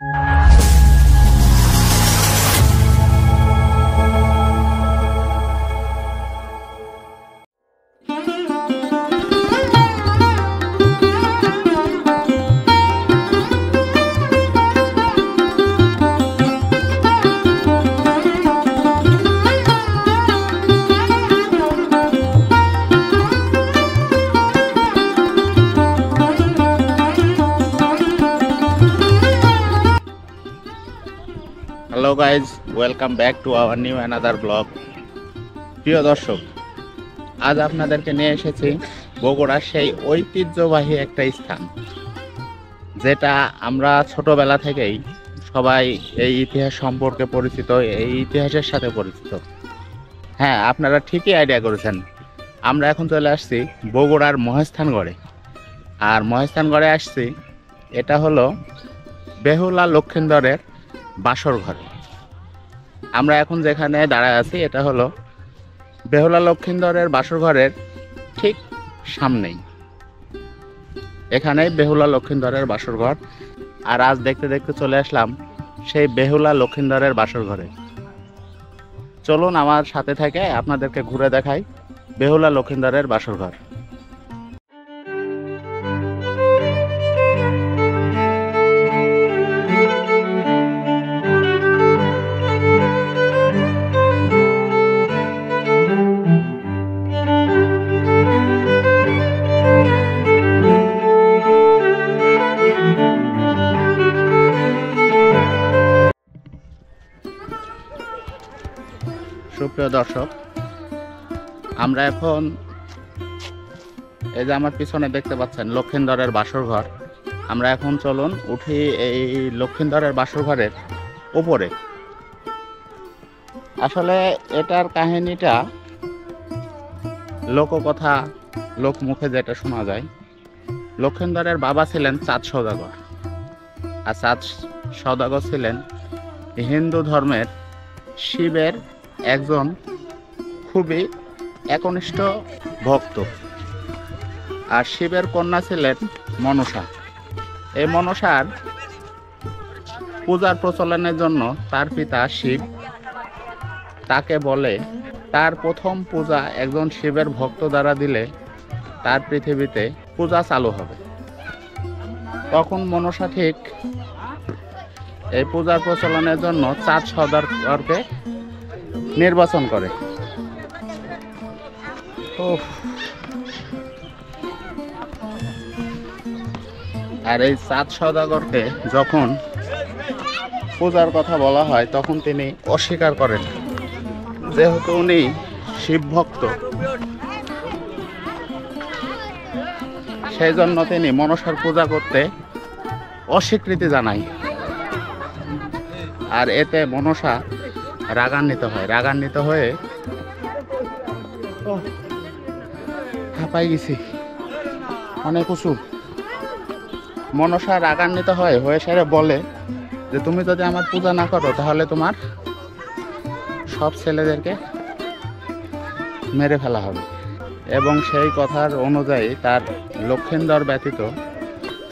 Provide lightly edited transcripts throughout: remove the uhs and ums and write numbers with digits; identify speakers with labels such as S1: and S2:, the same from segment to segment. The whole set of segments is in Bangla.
S1: Hello guys, welcome back to our new another blog. প্রিয় দর্শক, আজ আপনাদেরকে নিয়ে এসেছি বগুড়ার সেই ঐতিহ্যবাহী একটা স্থান, যেটা আমরা ছোটবেলা থেকেই সবাই এই ইতিহাস সম্পর্কে পরিচিত, এই ইতিহাসের সাথে পরিচিত। হ্যাঁ, আপনারা ঠিকই আইডিয়া করেছেন, আমরা এখন চলে আসছি বগুড়ার মহেস্থানগড়ে। আর মহেস্থানগড়ে আসছি, এটা হলো বেহুলা লক্ষিন্দরের বাসর ঘর। আমরা এখন যেখানে দাঁড়ায় আছি, এটা হলো বেহুলা লক্ষিন্দরের বাসর ঘরের ঠিক সামনেই। এখানেই বেহুলা লক্ষিন্দরের বাসর ঘর। আর আজ দেখতে দেখতে চলে আসলাম সেই বেহুলা লক্ষিন্দরের বাসর ঘরে। চলুন আমার সাথে থেকে আপনাদেরকে ঘুরে দেখাই বেহুলা লক্ষিন্দরের বাসর ঘর। সুপ্রিয় দর্শক, আমরা এখন এই যে আমার পিছনে দেখতে পাচ্ছেন লক্ষিন্দরের বাসর ঘর। আমরা এখন চলুন উঠি এই লক্ষিন্দরের বাসর ঘরের উপরে। আসলে এটার কাহিনীটা লোককথা, লোকমুখে যেটা শোনা যায়, লক্ষিন্দরের বাবা ছিলেন চাঁদ সওদাগর। আর চাঁদ সওদাগর ছিলেন হিন্দু ধর্মের শিবের একজন খুবই একনিষ্ঠ ভক্ত। আর শিবের কন্যা ছিলেন মনসা। এই মনসার পূজার প্রচলনের জন্য তার পিতা শিব তাকে বলে, তার প্রথম পূজা একজন শিবের ভক্ত দ্বারা দিলে তার পৃথিবীতে পূজা চালু হবে। তখন মনসা ঠিক এই পূজার প্রচলনের জন্য চাঁদ সওদাগরকে নির্বাচন করে। আর এই চাঁদ সওদাগরকে যখন পূজার কথা বলা হয়, তখন তিনি অস্বীকার করেন, যেহেতু উনি শিব ভক্ত। সেই জন্য তিনি মনসার পূজা করতে অস্বীকৃতি জানায়। আর এতে মনসা রাগান্বিত হয়ে হাঁপাই গেছি অনেক উঁচু। মনসা রাগান্বিত হয়ে সেরে বলে যে, তুমি যদি আমার পূজা না করো তাহলে তোমার সব ছেলেদেরকে মেরে ফেলা হবে। এবং সেই কথার অনুযায়ী তার লক্ষিন্দর ব্যতীত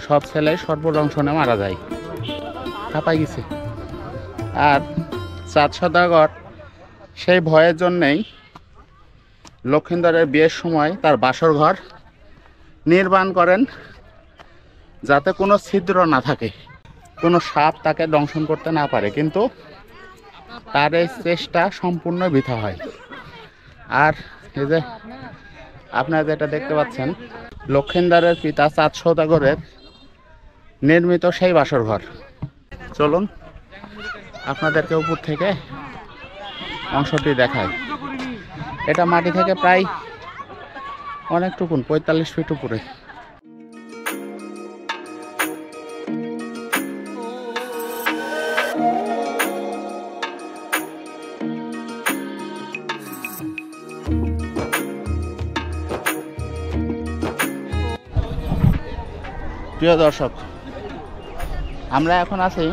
S1: সব ছেলে সর্বদংশনে মারা যায়। হাঁপাই গেছি। আর চাঁদ সওদাগর সেই ভয়ের জন্যেই লক্ষিন্দরের বিয়ের সময় তার বাসর ঘর নির্মাণ করেন, যাতে কোনো ছিদ্র না থাকে, কোনো সাপ তাকে দংশন করতে না পারে। কিন্তু তার এই চেষ্টা সম্পূর্ণ বৃথা হয়। আর এই যে আপনারা যেটা দেখতে পাচ্ছেন, লক্ষিন্দরের পিতা চাঁদ সওদাগরের নির্মিত সেই বাসর ঘর। চলুন আপনাদেরকে উপর থেকে অংশটি দেখায়। এটা মাটি থেকে প্রায় অনেকটুকুন, 45 ফিট উপরে। প্রিয় দর্শক, আমরা এখন আছি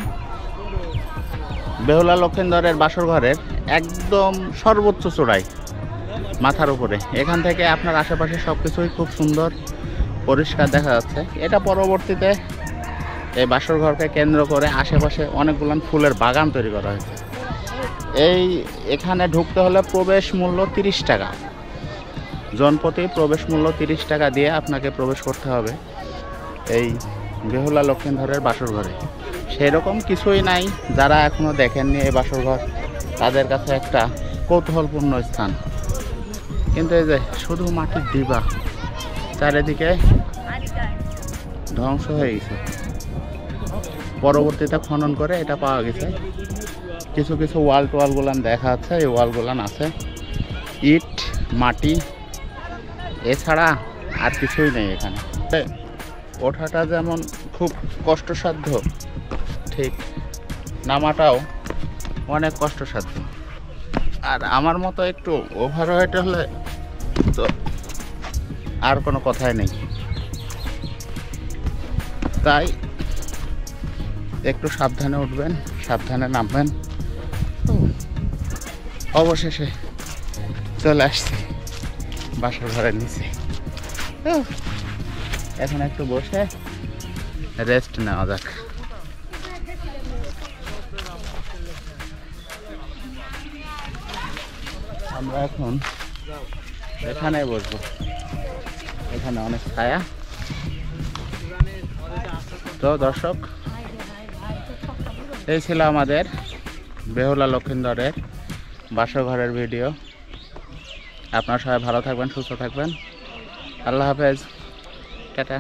S1: বেহুলা লক্ষিন্দরের বাসর ঘরের একদম সর্বোচ্চ চূড়ায়, মাথার উপরে। এখান থেকে আপনার আশেপাশে সব কিছুই খুব সুন্দর পরিষ্কার দেখা যাচ্ছে। এটা পরবর্তীতে এই বাসর ঘরকে কেন্দ্র করে আশেপাশে অনেকগুলো ফুলের বাগান তৈরি করা হয়েছে। এখানে ঢুকতে হলে প্রবেশ মূল্য 30 টাকা, জনপ্রতি প্রবেশ মূল্য 30 টাকা দিয়ে আপনাকে প্রবেশ করতে হবে এই বেহুলা লক্ষ্মীধরের বাসর ঘরে। সেরকম কিছুই নাই, যারা এখনো দেখেননি এই বাসর ঘর তাদের কাছে একটা কৌতূহলপূর্ণ স্থান। কিন্তু এই যে শুধু মাটির ডিবা, চারিদিকে ধ্বংস হয়ে গেছে, পরবর্তীতে খনন করে এটা পাওয়া গেছে। কিছু কিছু ওয়ালগুলান দেখা যাচ্ছে, এই ওয়ালগুলান আছে ইট মাটি, এছাড়া আর কিছুই নেই এখানে। ওঠাটা যেমন খুব কষ্টসাধ্য, ঠিক নামাটাও অনেক কষ্টসাধ্য। আর আমার মতো একটু ওভারওয়েট হলে তো আর কোনো কথাই নেই। তাই একটু সাবধানে উঠবেন, সাবধানে নামবেন। অবশেষে চলে আসছি বাসার ঘরের নিচে। এখন একটু বসে রেস্ট নেওয়া যাক। আমরা এখন এখানে বসবো, এখানে অনেক ছায়া। তো দর্শক, এই ছিল আমাদের বেহুলা লক্ষ্মীধরের বাসর ঘরের ভিডিও। আপনারা সবাই ভালো থাকবেন, সুস্থ থাকবেন। আল্লাহ হাফেজ, টাটা।